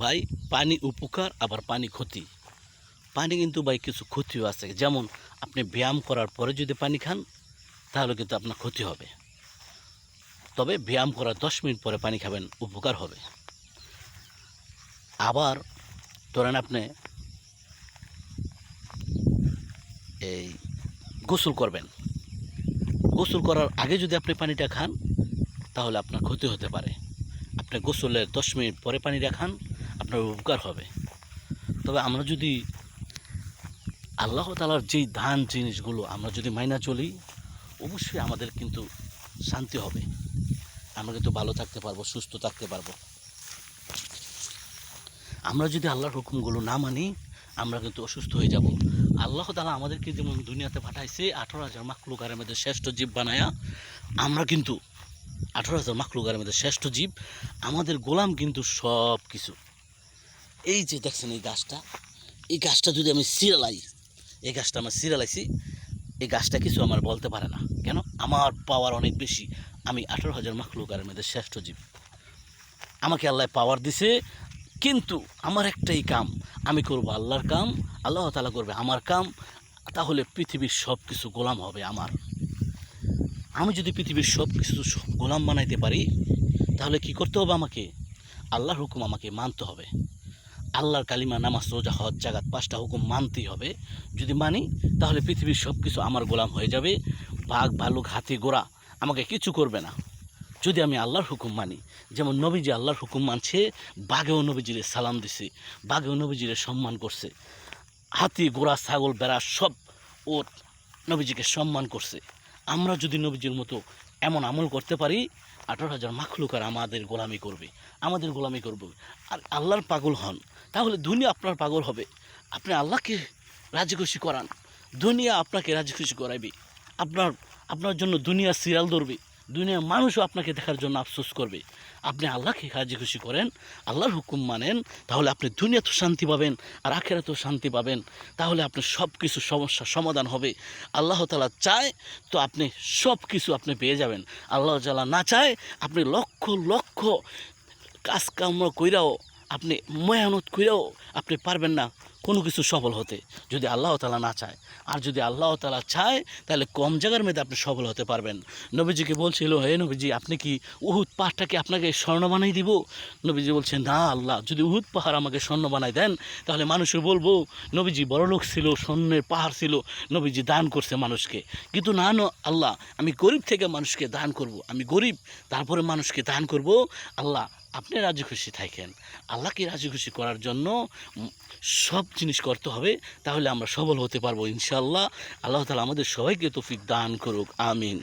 ভাই পানি উপকার আবার পানি ক্ষতি। পানি কিন্তু ভাই কিছু ক্ষতিও আছে, যেমন আপনি ব্যায়াম করার পরে যদি পানি খান তাহলে কিন্তু আপনার ক্ষতি হবে। তবে ব্যায়াম করার 10 মিনিট পরে পানি খাবেন, উপকার হবে। আবার ধরেন আপনি এই গোসল করবেন, গোসল করার আগে যদি আপনি পানিটা খান তাহলে আপনার ক্ষতি হতে পারে। আপনি গোসলের 10 মিনিট পরে পানিটা খান, আপনার উপকার হবে। তবে আমরা যদি আল্লাহ তাআলার যেই দান জিনিসগুলো আমরা যদি মাইনা চলি, অবশ্যই আমাদের কিন্তু শান্তি হবে, আমরা কিন্তু ভালো থাকতে পারবো, সুস্থ থাকতে পারবো। আমরা যদি আল্লাহর হুকুমগুলো না মানি আমরা কিন্তু অসুস্থ হয়ে যাব। আল্লাহ তাআলা আমাদেরকে যেমন দুনিয়াতে পাঠাইছে 18,000 মাখলুকারের মধ্যে শ্রেষ্ঠ জীব বানায়া, আমরা কিন্তু 18,000 মাখলুকারের মধ্যে শ্রেষ্ঠ জীব, আমাদের গোলাম কিন্তু সব কিছু। এই যে দেখছেন এই গাছটা যদি আমি সিরালাই, এই গাছটা আমার সিরালাইছি, এই গাছটা কিছু আমার বলতে পারে না কেন, আমার পাওয়ার অনেক বেশি। আমি 18,000 মাখলুকারের মধ্যে শ্রেষ্ঠ জীব, আমাকে আল্লাহ পাওয়ার দিছে। কিন্তু আমার একটাই কাম, আমি করব আল্লাহর কাম, আল্লাহ তাআলা করবে আমার কাম। তাহলে পৃথিবীর সব কিছু গোলাম হবে আমার। আমি যদি পৃথিবীর সব কিছু গোলাম বানাইতে পারি তাহলে কি করতে হবে, আমাকে আল্লাহর হুকুম আমাকে মানতে হবে। আল্লাহর কালিমা, নামাজ, রোজা, হজ, জাকাত 5টা হুকুম মানতেই হবে। যদি মানি তাহলে পৃথিবীর সব কিছু আমার গোলাম হয়ে যাবে। বাঘ, ভালুক, হাতি, ঘোড়া আমাকে কিছু করবে না যদি আমি আল্লাহর হুকুম মানি। যেমন নবীজি আল্লাহর হুকুম মানছে, বাঘেও নবীজিরে সালাম দিছে, বাঘেও নবীজিরে সম্মান করছে, হাতি, ঘোড়া, ছাগল, ভেড়া সব ও নবীজিকে সম্মান করছে। আমরা যদি নবীজির মতো এমন আমল করতে পারি, 18,000 মাখলুকার আমাদের গোলামি করবে, আমাদের গোলামি করবে। আর আল্লাহর পাগল হন তাহলে দুনিয়া আপনার পাগল হবে। আপনি আল্লাহকে রাজি খুশি করান, দুনিয়া আপনাকে রাজি খুশি করাইবে। আপনার আপনার জন্য দুনিয়া সিরিয়াল ধরবে, দুনিয়ার মানুষও আপনাকে দেখার জন্য আফসোস করবে। আপনি আল্লাহকে রাজি খুশি করেন, আল্লাহর হুকুম মানেন, তাহলে আপনি দুনিয়াতেও শান্তি পাবেন আর আখিরাতেও শান্তি পাবেন। তাহলে আপনার সব কিছু সমস্যার সমাধান হবে। আল্লাহ তাআলা চায় তো আপনি সব কিছু আপনি পেয়ে যাবেন। আল্লাহ তাআলা না চায় আপনি লক্ষ লক্ষ কাজকর্ম কইরাও, আপনি মেহনত কইরাও আপনি পারবেন না কোনো কিছু সফল হতে, যদি আল্লাহ তাআলা না চায়। আর যদি আল্লাহ তাআলা চায় তাহলে কম জায়গার মধ্যে আপনি সফল হতে পারবেন। নবীজিকে বলছিল, হে নবীজি, আপনি কি উহুদ পাহাড়টাকে আপনাকে স্বর্ণ বানাই দিব? নবীজি বলছেন, না আল্লাহ, যদি উহুদ পাহাড় আমাকে স্বর্ণ বানাই দেন তাহলে মানুষের বলবো নবীজি বড়লোক ছিল, স্বর্ণের পাহাড় ছিল, নবীজি দান করছে মানুষকে। কিন্তু না আল্লাহ, আমি গরিব থেকে মানুষকে দান করব, আমি গরিব তারপরে মানুষকে দান করব। আল্লাহ আপনি রাজি খুশি থাকেন। আল্লাহকে রাজি খুশি করার জন্য সব জিনিস করতে হবে, তাহলে আমরা সফল হতে পারবো ইনশাআল্লাহ। আল্লাহ তাআলা আমাদের সবাইকে তৌফিক দান করুক, আমিন।